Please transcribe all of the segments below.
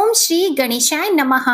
ओम श्री गणेशाय नमः।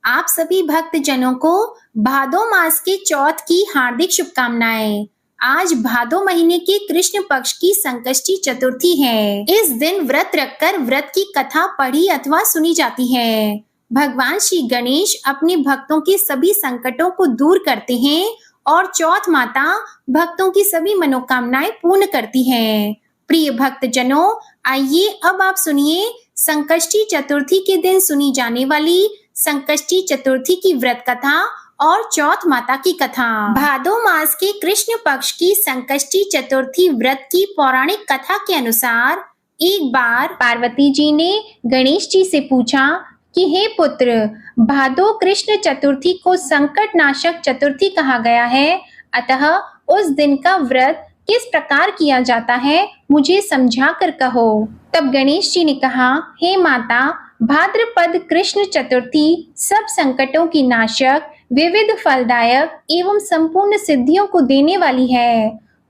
आप सभी भक्त जनों को भादो मास के चौथ की हार्दिक शुभकामनाएं। आज भादो महीने के कृष्ण पक्ष की संकष्टी चतुर्थी है। इस दिन व्रत रखकर व्रत की कथा पढ़ी अथवा सुनी जाती है। भगवान श्री गणेश अपने भक्तों के सभी संकटों को दूर करते हैं और चौथ माता भक्तों की सभी मनोकामनाएं पूर्ण करती है। प्रिय भक्त जनों, आइए अब आप सुनिए संकष्टी चतुर्थी के दिन सुनी जाने वाली संकष्टी चतुर्थी की व्रत कथा और चौथ माता की कथा। भादो मास के कृष्ण पक्ष की संकष्टी चतुर्थी व्रत की पौराणिक कथा के अनुसार एक बार पार्वती जी ने गणेश जी से पूछा कि हे पुत्र, भादो कृष्ण चतुर्थी को संकट नाशक चतुर्थी कहा गया है, अतः उस दिन का व्रत किस प्रकार किया जाता है मुझे समझा कर कहो। तब गणेश जी ने कहा, हे माता, भाद्रपद कृष्ण चतुर्थी सब संकटों की नाशक, विविध फलदायक एवं संपूर्ण सिद्धियों को देने वाली है।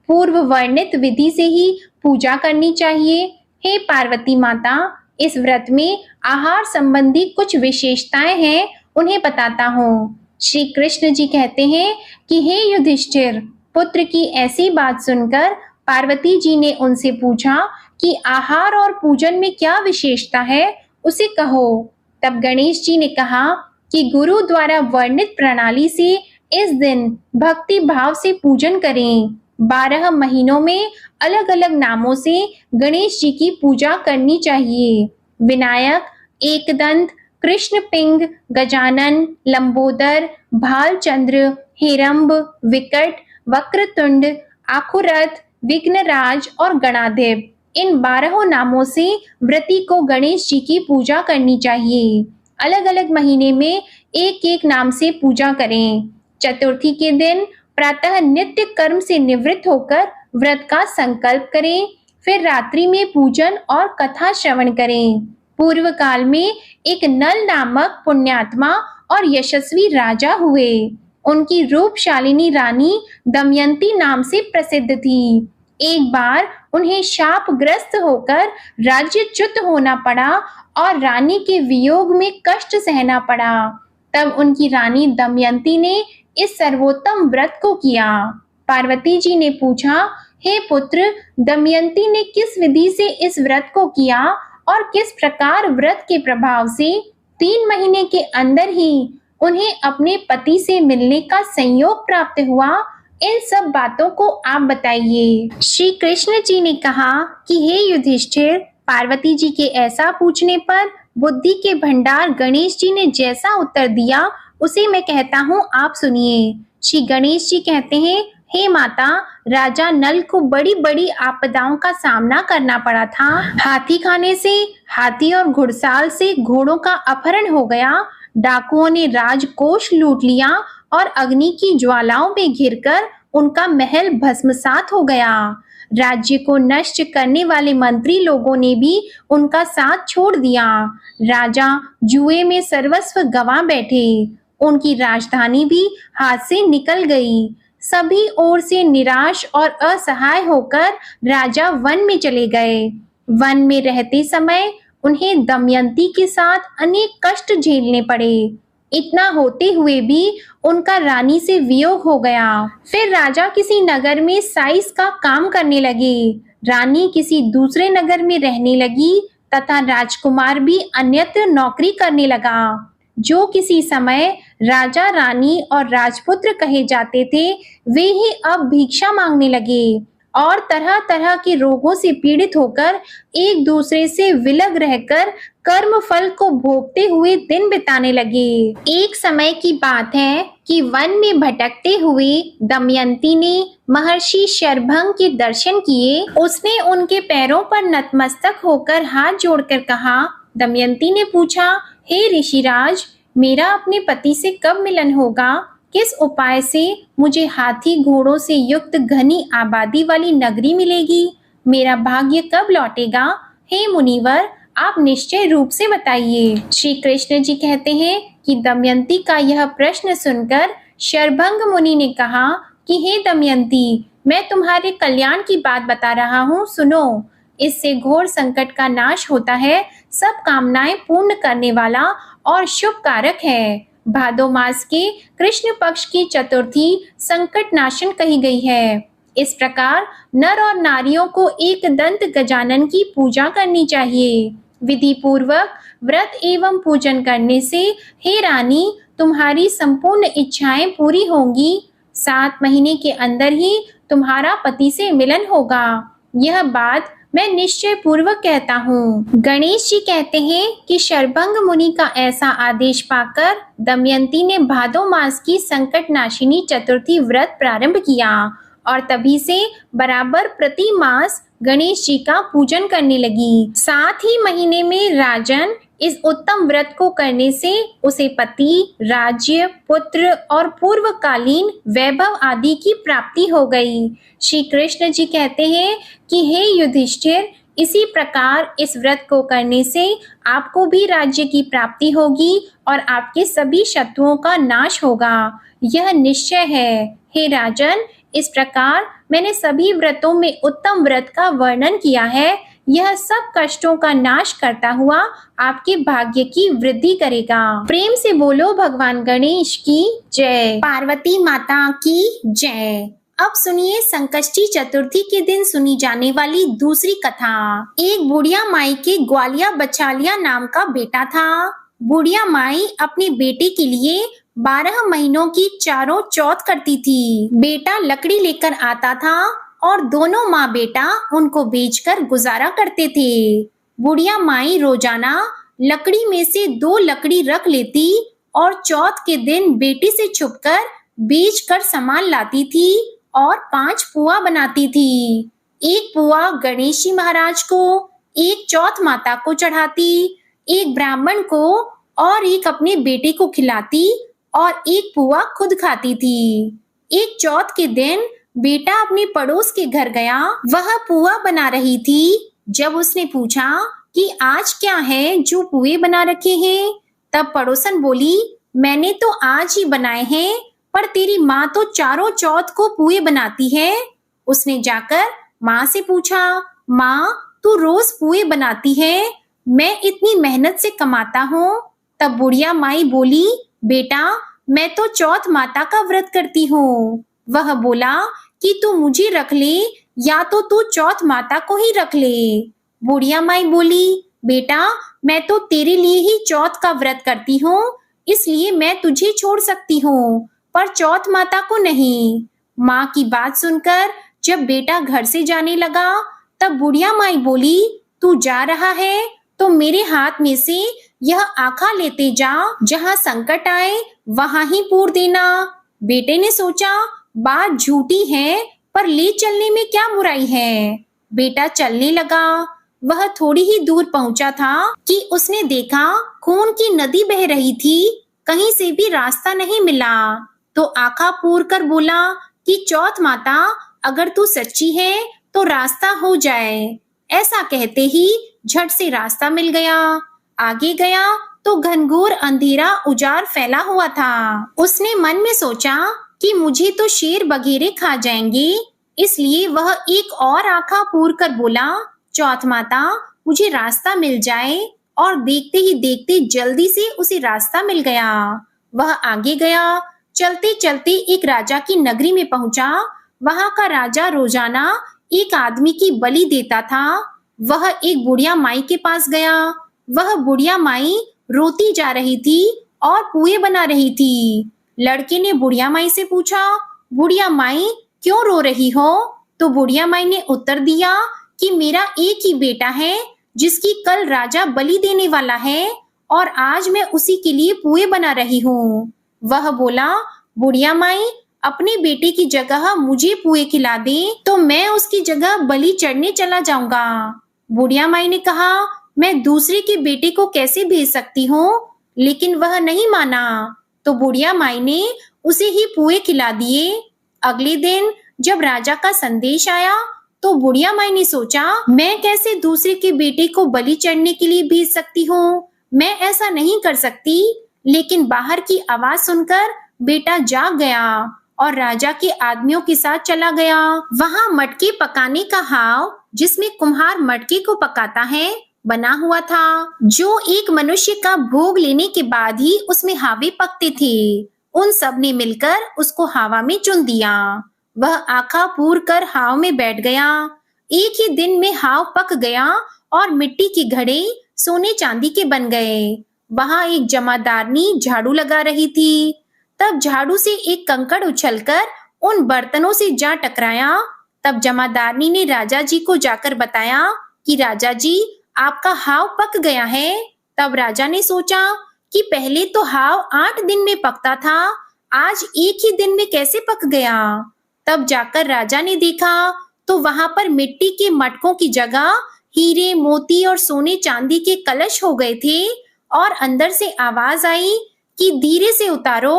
पूर्व वर्णित विधि से ही पूजा करनी चाहिए। हे पार्वती माता, इस व्रत में आहार संबंधी कुछ विशेषताएं हैं, उन्हें बताता हूँ। श्री कृष्ण जी कहते हैं कि हे युधिष्ठिर, पुत्र की ऐसी बात सुनकर पार्वती जी ने उनसे पूछा कि आहार और पूजन में क्या विशेषता है, उसे कहो। तब गणेश जी ने कहा कि गुरु द्वारा वर्णित प्रणाली से इस दिन भक्ति भाव से पूजन करें। 12 महीनों में अलग अलग नामों से गणेश जी की पूजा करनी चाहिए। विनायक, एकदंत, कृष्ण पिंग, गजानन, लंबोदर, भालचंद्र, हेरंब, विकट, वक्रतुंड, आखुरथ, विघ्नराज और गणाधिप, इन 12 नामों से व्रती को गणेश जी की पूजा करनी चाहिए। अलग अलग महीने में एक एक नाम से पूजा करें। चतुर्थी के दिन प्रातः नित्य कर्म से निवृत्त होकर व्रत का संकल्प करें, फिर रात्रि में पूजन और कथा श्रवण करें। पूर्व काल में एक नल नामक पुण्यात्मा और यशस्वी राजा हुए। उनकी रूपशालिनी रानी दमयंती नाम से प्रसिद्ध थी। एक बार उन्हें शापग्रस्त होकर राज्यच्युत होना पड़ा और रानी के वियोग में कष्ट सहना पड़ा। तब उनकी रानी दमयंती ने इस सर्वोत्तम व्रत को किया। पार्वती जी ने पूछा, हे पुत्र, दमयंती ने किस विधि से इस व्रत को किया और किस प्रकार व्रत के प्रभाव से 3 महीने के अंदर ही उन्हें अपने पति से मिलने का संयोग प्राप्त हुआ, इन सब बातों को आप बताइए। श्री कृष्ण जी ने कहा कि हे युधिष्ठिर, पार्वती जी के ऐसा पूछने पर बुद्धि के भंडार गणेश जी ने जैसा उत्तर दिया उसे मैं कहता हूँ, आप सुनिए। श्री गणेश जी कहते हैं, हे माता, राजा नल को बड़ी बड़ी आपदाओं का सामना करना पड़ा था। हाथी खाने से, हाथी और घुड़साल से घोड़ों का अपहरण हो गया। डाकुओं ने राजकोष लूट लिया और अग्नि की ज्वालाओं में घिरकर उनका महल भस्मसात हो गया। राज्य को नष्ट करने वाले मंत्री लोगों ने भी उनका साथ छोड़ दिया। राजा जुए में सर्वस्व गंवा बैठे। उनकी राजधानी भी हाथ से निकल गई। सभी ओर से निराश और असहाय होकर राजा वन में चले गए। वन में रहते समय उन्हें दमयंती के साथ अनेक कष्ट झेलने पड़े। इतना होते हुए भी उनका रानी से वियोग हो गया। फिर राजा किसी नगर में साइस का काम करने लगे। रानी किसी दूसरे नगर में रहने लगी तथा राजकुमार भी अन्यत्र नौकरी करने लगा। जो किसी समय राजा, रानी और राजपुत्र कहे जाते थे, वे ही अब भिक्षा मांगने लगे और तरह तरह के रोगों से पीड़ित होकर एक दूसरे से विलग रहकर कर्म फल को भोगते हुए दिन बिताने लगे। एक समय की बात है कि वन में भटकते हुए दमयंती ने महर्षि शरभंग के दर्शन किए। उसने उनके पैरों पर नतमस्तक होकर हाथ जोड़कर कहा। दमयंती ने पूछा, हे ऋषिराज, मेरा अपने पति से कब मिलन होगा? किस उपाय से मुझे हाथी घोड़ों से युक्त घनी आबादी वाली नगरी मिलेगी? मेरा भाग्य कब लौटेगा? हे मुनिवर, आप निश्चय रूप से बताइए। श्री कृष्ण जी कहते हैं कि दमयंती का यह प्रश्न सुनकर शरभंग मुनि ने कहा कि हे दमयंती, मैं तुम्हारे कल्याण की बात बता रहा हूँ, सुनो। इससे घोर संकट का नाश होता है, सब कामनाएं पूर्ण करने वाला और शुभ कारक है। भादो मास के कृष्ण पक्ष की चतुर्थी संकट नाशन कही गई है। इस प्रकार नर और नारियों को एक दंत गजानन की पूजा करनी चाहिए। विधि पूर्वक व्रत एवं पूजन करने से हे रानी तुम्हारी संपूर्ण इच्छाएं पूरी होंगी। 7 महीने के अंदर ही तुम्हारा पति से मिलन होगा। यह बात मैं निश्चय पूर्वक कहता हूँ। गणेश जी कहते हैं कि शरभंग मुनि का ऐसा आदेश पाकर दमयंती ने भादो मास की संकट नाशिनी चतुर्थी व्रत प्रारंभ किया और तभी से बराबर प्रति मास गणेश जी का पूजन करने लगी। 7 ही महीने में राजन इस उत्तम व्रत को करने से उसे पति, राज्य, पुत्र और पूर्वकालीन वैभव आदि की प्राप्ति हो गई। श्री कृष्ण जी कहते हैं कि हे युधिष्ठिर, इसी प्रकार इस व्रत को करने से आपको भी राज्य की प्राप्ति होगी और आपके सभी शत्रुओं का नाश होगा। यह निश्चय है। हे राजन, इस प्रकार मैंने सभी व्रतों में उत्तम व्रत का वर्णन किया है। यह सब कष्टों का नाश करता हुआ आपके भाग्य की वृद्धि करेगा। प्रेम से बोलो भगवान गणेश की जय। पार्वती माता की जय। अब सुनिए संकष्टी चतुर्थी के दिन सुनी जाने वाली दूसरी कथा। एक बुढ़िया माई के ग्वालिया बछालिया नाम का बेटा था। बुढ़िया माई अपने बेटे के लिए 12 महीनों की चारों चौथ करती थी। बेटा लकड़ी लेकर आता था और दोनों माँ बेटा उनको बेचकर गुजारा करते थे। बुढ़िया माई रोजाना लकड़ी में से 2 लकड़ी रख लेती और चौथ के दिन बेटे से छुपकर बेचकर सामान लाती थी और 5 पुआ बनाती थी। एक पुआ गणेश जी महाराज को, एक चौथ माता को चढ़ाती, एक ब्राह्मण को और एक अपने बेटे को खिलाती और एक पुआ खुद खाती थी। एक चौथ के दिन बेटा अपने पड़ोस के घर गया। वह पुआ बना रही थी। जब उसने पूछा कि आज क्या है जो पुए बना रखे हैं, तब पड़ोसन बोली, मैंने तो आज ही बनाए हैं, पर तेरी माँ तो चारों चौथ को पुए बनाती है। उसने जाकर माँ से पूछा, माँ तू रोज पुए बनाती है, मैं इतनी मेहनत से कमाता हूँ। तब बुढ़िया माई बोली, बेटा मैं तो चौथ माता का व्रत करती हूँ। वह बोला कि तू मुझे रख ले या तो तू चौथ माता को ही रख ले। बुढ़िया माई बोली, बेटा मैं तो तेरे लिए ही चौथ का व्रत करती हूँ, इसलिए मैं तुझे छोड़ सकती हूँ, पर चौथ माता को नहीं। माँ की बात सुनकर जब बेटा घर से जाने लगा, तब बुढ़िया माई बोली, तू जा रहा है तो मेरे हाथ में से यह आखा लेते जा, जहाँ संकट आए वहां ही पूर देना। बेटे ने सोचा, बात झूठी है, पर ले चलने में क्या बुराई है। बेटा चलने लगा। वह थोड़ी ही दूर पहुंचा था कि उसने देखा खून की नदी बह रही थी। कहीं से भी रास्ता नहीं मिला, तो आखा पूर कर बोला कि चौथ माता अगर तू सच्ची है तो रास्ता हो जाए। ऐसा कहते ही झट से रास्ता मिल गया। आगे गया तो घनघोर अंधेरा उजाड़ फैला हुआ था। उसने मन में सोचा कि मुझे तो शेर बघेरे खा जाएंगे, इसलिए वह एक और आखा पूर कर बोला, चौथ माता मुझे रास्ता मिल जाए। और देखते ही देखते जल्दी से उसे रास्ता मिल गया। वह आगे गया। चलते चलते एक राजा की नगरी में पहुंचा। वहां का राजा रोजाना एक आदमी की बलि देता था। वह एक बुढ़िया माई के पास गया। वह बुढ़िया माई रोती जा रही थी और पुए बना रही थी। लड़के ने बुढ़िया माई से पूछा, बुढ़िया माई क्यों रो रही हो? तो बुढ़िया माई ने उत्तर दिया कि मेरा एक ही बेटा है जिसकी कल राजा बलि देने वाला है और आज मैं उसी के लिए पुए बना रही हूँ। वह बोला, बुढ़िया माई अपने बेटे की जगह मुझे पुए खिला दे तो मैं उसकी जगह बलि चढ़ने चला जाऊंगा। बुढ़िया माई ने कहा, मैं दूसरे के बेटे को कैसे भेज सकती हूँ, लेकिन वह नहीं माना। तो बुढ़िया माई ने उसे ही पुए खिला दिए। अगले दिन जब राजा का संदेश आया तो बुढ़िया माई ने सोचा, मैं कैसे दूसरे के बेटे को बलि चढ़ने के लिए भेज सकती हूँ, मैं ऐसा नहीं कर सकती। लेकिन बाहर की आवाज सुनकर बेटा जाग गया और राजा के आदमियों के साथ चला गया। वहां मटके पकाने का हाव, जिसमें कुम्हार मटके को पकाता है, बना हुआ था, जो एक मनुष्य का भोग लेने के बाद ही उसमें हावे पकते थे। उन सब ने मिलकर उसको हवा में चुन दिया। वह आखा पूर कर हाव में बैठ गया। एक ही दिन में हाव पक गया और मिट्टी के घड़े सोने चांदी के बन गए। वहां एक जमादारनी झाड़ू लगा रही थी। तब झाड़ू से एक कंकड़ उछलकर उन बर्तनों से जा टकराया। तब जमादारनी ने राजा जी को जाकर बताया कि राजा जी, आपका हाव पक गया है। तब राजा ने सोचा कि पहले तो हाव 8 दिन में पकता था, आज एक ही दिन में कैसे पक गया। तब जाकर राजा ने देखा तो वहां पर मिट्टी के मटकों की जगह हीरे, मोती और सोने चांदी के कलश हो गए थे। और अंदर से आवाज आई कि धीरे से उतारो।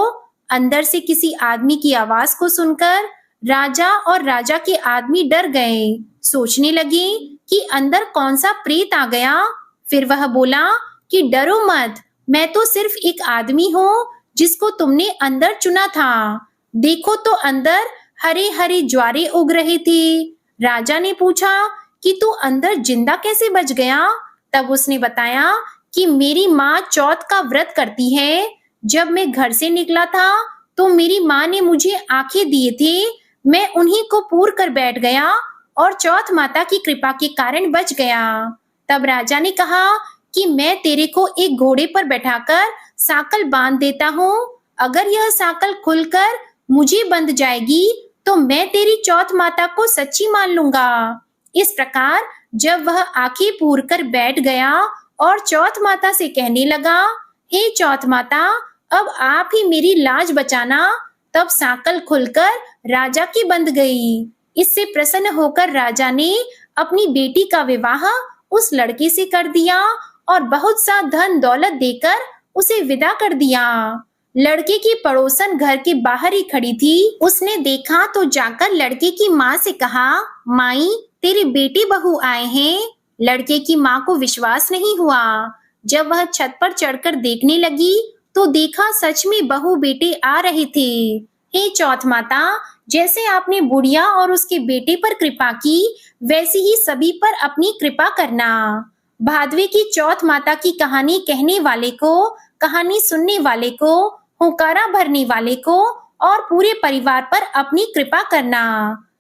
अंदर से किसी आदमी की आवाज को सुनकर राजा और राजा के आदमी डर गए। सोचने लगे कि अंदर कौन सा प्रेत आ गया। फिर वह बोला कि डरो मत, मैं तो सिर्फ एक आदमी हूँ जिसको तुमने अंदर चुना था। देखो तो अंदर हरे हरे ज्वारे उग रहे थे। राजा ने पूछा कि तू अंदर जिंदा कैसे बच गया। तब उसने बताया कि मेरी माँ चौथ का व्रत करती है। जब मैं घर से निकला था तो मेरी माँ ने मुझे आंखें दिए थे, मैं उन्हीं को पूर कर बैठ गया और चौथ माता की कृपा के कारण बच गया। तब राजा ने कहा कि मैं तेरे को एक घोड़े पर बैठाकर साकल बांध देता हूँ। अगर यह साकल खुलकर मुझे बंध जाएगी तो मैं तेरी चौथ माता को सच्ची मान लूंगा। इस प्रकार जब वह आंखें पूर कर बैठ गया और चौथ माता से कहने लगा, हे चौथ माता, अब आप ही मेरी लाज बचाना। तब साकल खुलकर राजा की बंध गई। इससे प्रसन्न होकर राजा ने अपनी बेटी का विवाह उस लड़के से कर दिया और बहुत सा धन दौलत देकर उसे विदा कर दिया। लड़के की पड़ोसन घर के बाहर ही खड़ी थी। उसने देखा तो जाकर लड़के की माँ से कहा, माई, तेरे बेटी बहू आए हैं। लड़के की माँ को विश्वास नहीं हुआ। जब वह छत पर चढ़कर देखने लगी तो देखा सच में बहू बेटे आ रहे थे। हे चौथ माता, जैसे आपने बुढ़िया और उसके बेटे पर कृपा की, वैसे ही सभी पर अपनी कृपा करना। भादवे की चौथ माता की कहानी कहने वाले को, कहानी सुनने वाले को, हुंकारा भरने वाले को और पूरे परिवार पर अपनी कृपा करना।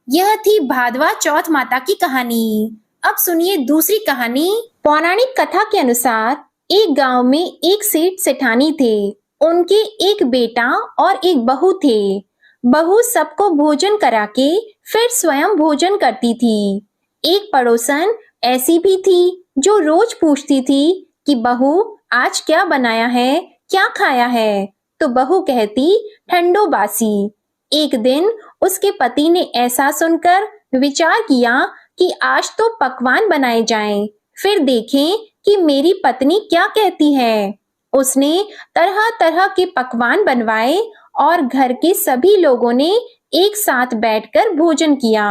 यह थी भादवा चौथ माता की कहानी। अब सुनिए दूसरी कहानी। पौराणिक कथा के अनुसार एक गांव में एक सेठ सेठानी थे। उनके एक बेटा और एक बहू थे। बहू सबको भोजन करा के फिर स्वयं भोजन करती थी। एक पड़ोसन ऐसी भी थी जो रोज पूछती थी कि बहू, आज क्या बनाया है, क्या खाया है। तो बहू कहती, ठंडो बासी। एक दिन उसके पति ने ऐसा सुनकर विचार किया कि आज तो पकवान बनाए जाएं, फिर देखें कि मेरी पत्नी क्या कहती है। उसने तरह तरह के पकवान बनवाए और घर के सभी लोगों ने एक साथ बैठकर भोजन किया।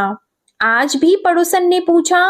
आज भी पड़ोसन ने पूछा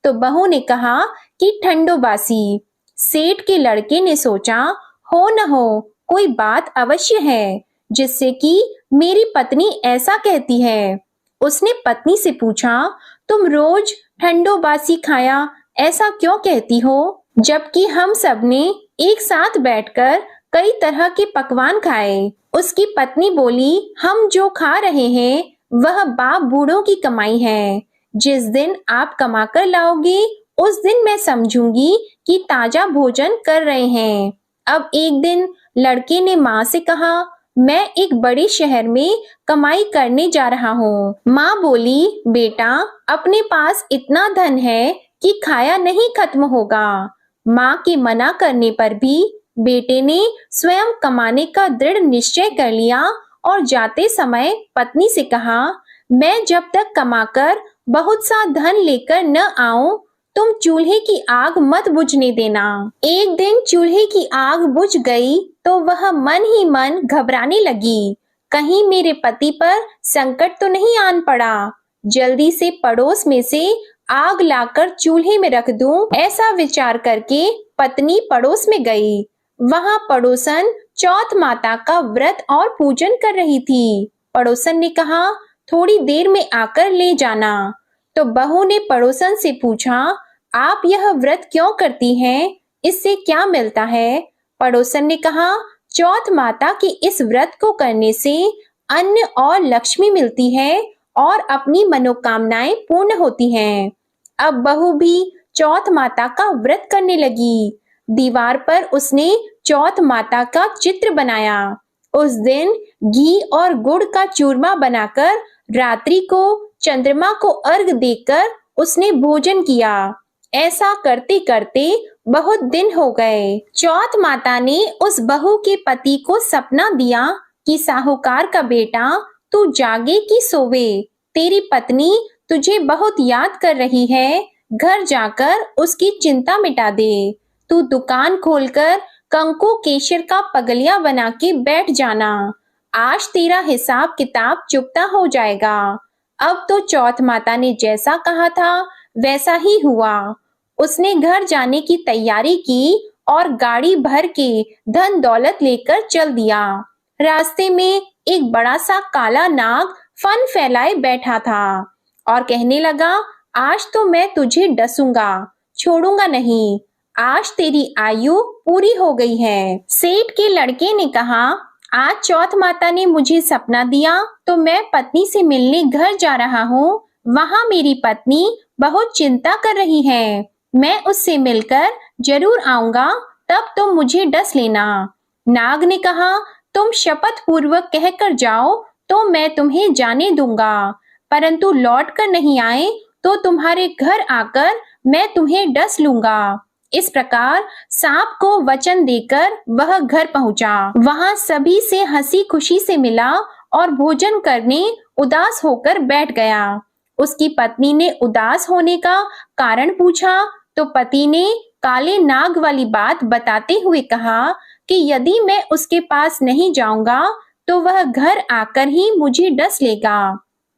तो बहू ने कहा कि ठंडो बासी। सेठ के लड़के ने सोचा, हो न हो कोई बात अवश्य है जिससे कि मेरी पत्नी ऐसा कहती है। उसने पत्नी से पूछा, तुम रोज ठंडो बासी खाया ऐसा क्यों कहती हो, जबकि हम सब ने एक साथ बैठकर कई तरह के पकवान खाए। उसकी पत्नी बोली, हम जो खा रहे हैं वह बाप बूढ़ों की कमाई है। जिस दिन आप कमा कर लाओगे उस दिन मैं समझूंगी कि ताजा भोजन कर रहे हैं। अब एक दिन लड़के ने माँ से कहा, मैं एक बड़े शहर में कमाई करने जा रहा हूँ। माँ बोली, बेटा, अपने पास इतना धन है कि खाया नहीं खत्म होगा। माँ के मना करने पर भी बेटे ने स्वयं कमाने का दृढ़ निश्चय कर लिया और जाते समय पत्नी से कहा, मैं जब तक कमाकर बहुत सा धन लेकर न आऊं, तुम चूल्हे की आग मत बुझने देना। एक दिन चूल्हे की आग बुझ गई तो वह मन ही मन घबराने लगी, कहीं मेरे पति पर संकट तो नहीं आन पड़ा। जल्दी से पड़ोस में से आग लाकर चूल्हे में रख दूं, ऐसा विचार करके पत्नी पड़ोस में गई। वहां पड़ोसन चौथ माता का व्रत और पूजन कर रही थी। पड़ोसन ने कहा, थोड़ी देर में आकर ले जाना। तो बहू ने पड़ोसन से पूछा, आप यह व्रत क्यों करती हैं? इससे क्या मिलता है? पड़ोसन ने कहा, चौथ माता के इस व्रत को करने से अन्न और लक्ष्मी मिलती है और अपनी मनोकामनाएं पूर्ण होती हैं। अब बहू भी चौथ माता का व्रत करने लगी। दीवार पर उसने चौथ माता का चित्र बनाया। उस दिन घी और गुड़ का चूरमा बनाकर रात्रि को चंद्रमा को अर्घ देकर उसने भोजन किया। ऐसा करते करते बहुत दिन हो गए। चौथ माता ने उस बहू के पति को सपना दिया कि साहूकार का बेटा, तू जागे कि सोवे, तेरी पत्नी तुझे बहुत याद कर रही है, घर जाकर उसकी चिंता मिटा दे। तू दुकान खोलकर कंकु केशर का पगलिया बना के बैठ जाना। आज तेरा हिसाब किताब चुकता हो जाएगा। अब तो चौथ माता ने जैसा कहा था वैसा ही हुआ। उसने घर जाने की तैयारी की और गाड़ी भर के धन दौलत लेकर चल दिया। रास्ते में एक बड़ा सा काला नाग फन फैलाए बैठा था और कहने लगा, आज तो मैं तुझे डसूंगा, छोड़ूंगा नहीं। आज तेरी आयु पूरी हो गई है। सेठ के लड़के ने कहा, आज चौथ माता ने मुझे सपना दिया तो मैं पत्नी से मिलने घर जा रहा हूँ। वहाँ मेरी पत्नी बहुत चिंता कर रही है। मैं उससे मिलकर जरूर आऊंगा, तब तुम मुझे डस लेना। नाग ने कहा, तुम शपथ पूर्वक कहकर जाओ तो मैं तुम्हें जाने दूंगा, परंतु लौट कर नहीं आए तो तुम्हारे घर आकर मैं तुम्हें डस लूंगा। इस प्रकार सांप को वचन देकर वह घर पहुंचा। वहां सभी से हंसी खुशी से मिला और भोजन करने उदास होकर बैठ गया। उसकी पत्नी ने उदास होने का कारण पूछा तो पति ने काले नाग वाली बात बताते हुए कहा कि यदि मैं उसके पास नहीं जाऊंगा तो वह घर आकर ही मुझे डस लेगा।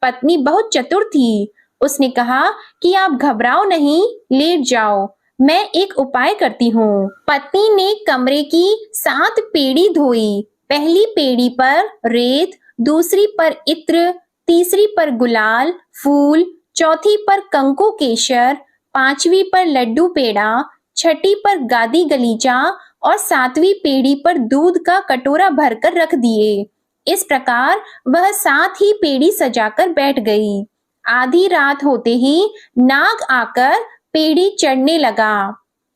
पत्नी बहुत चतुर थी। उसने कहा कि आप घबराओ नहीं, लेट जाओ, मैं एक उपाय करती हूँ। पत्नी ने कमरे की 7 पेड़ी धोई। पहली पेड़ी पर रेत, दूसरी पर इत्र, तीसरी पर गुलाल फूल, चौथी पर कंकु केशर, 5वीं पर लड्डू पेड़ा, 6ठी पर गादी गलीचा और 7वीं पेड़ी पर दूध का कटोरा भरकर रख दिए। इस प्रकार वह 7 ही पेड़ी सजाकर बैठ गई। आधी रात होते ही नाग आकर पेड़ी चढ़ने लगा।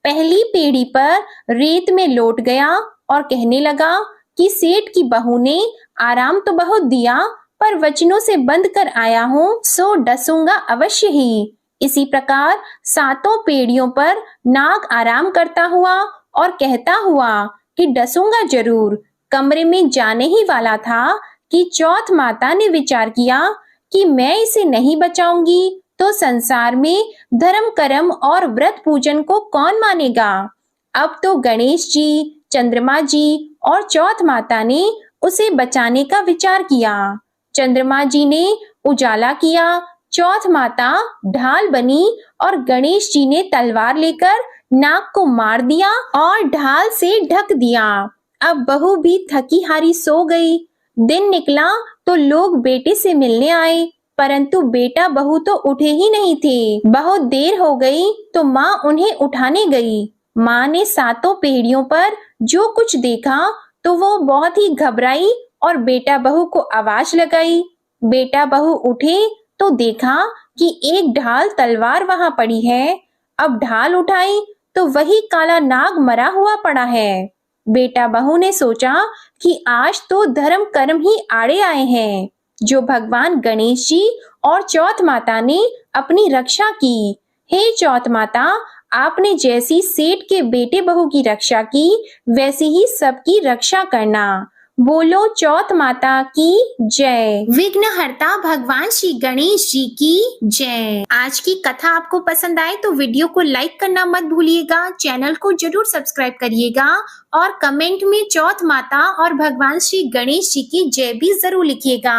पहली पेड़ी पर रेत में लौट गया और कहने लगा कि सेठ की बहू ने आराम तो बहुत दिया, पर वचनों से बंध कर आया हूँ, सो डसूंगा अवश्य ही। इसी प्रकार 7 पेड़ियों पर नाग आराम करता हुआ और कहता हुआ कि डसूंगा जरूर, कमरे में जाने ही वाला था कि चौथ माता ने विचार किया कि मैं इसे नहीं बचाऊंगी तो संसार में धर्म कर्म और व्रत पूजन को कौन मानेगा। अब तो गणेश जी, चंद्रमा जी और चौथ माता ने उसे बचाने का विचार किया। चंद्रमा जी ने उजाला किया, चौथ माता ढाल बनी और गणेश जी ने तलवार लेकर नाग को मार दिया और ढाल से ढक दिया। अब बहू भी थकी हारी सो गई। दिन निकला तो लोग बेटे से मिलने आए, परंतु बेटा बहू तो उठे ही नहीं थे। बहुत देर हो गई तो माँ उन्हें उठाने गई। माँ ने 7 पेड़ियों पर जो कुछ देखा तो वो बहुत ही घबराई और बेटा बहू को आवाज लगाई। बेटा बहू उठे तो देखा कि एक ढाल तलवार वहां पड़ी है। अब ढाल उठाई तो वही काला नाग मरा हुआ पड़ा है। बेटा बहू ने सोचा कि आज तो धर्म कर्म ही आड़े आए हैं, जो भगवान गणेश जी और चौथ माता ने अपनी रक्षा की। हे चौथ माता, आपने जैसी सेठ के बेटे बहू की रक्षा की, वैसी ही सबकी रक्षा करना। बोलो चौथ माता की जय। विघ्नहर्ता भगवान श्री गणेश जी की जय। आज की कथा आपको पसंद आए तो वीडियो को लाइक करना मत भूलिएगा, चैनल को जरूर सब्सक्राइब करिएगा और कमेंट में चौथ माता और भगवान श्री गणेश जी की जय भी जरूर लिखिएगा।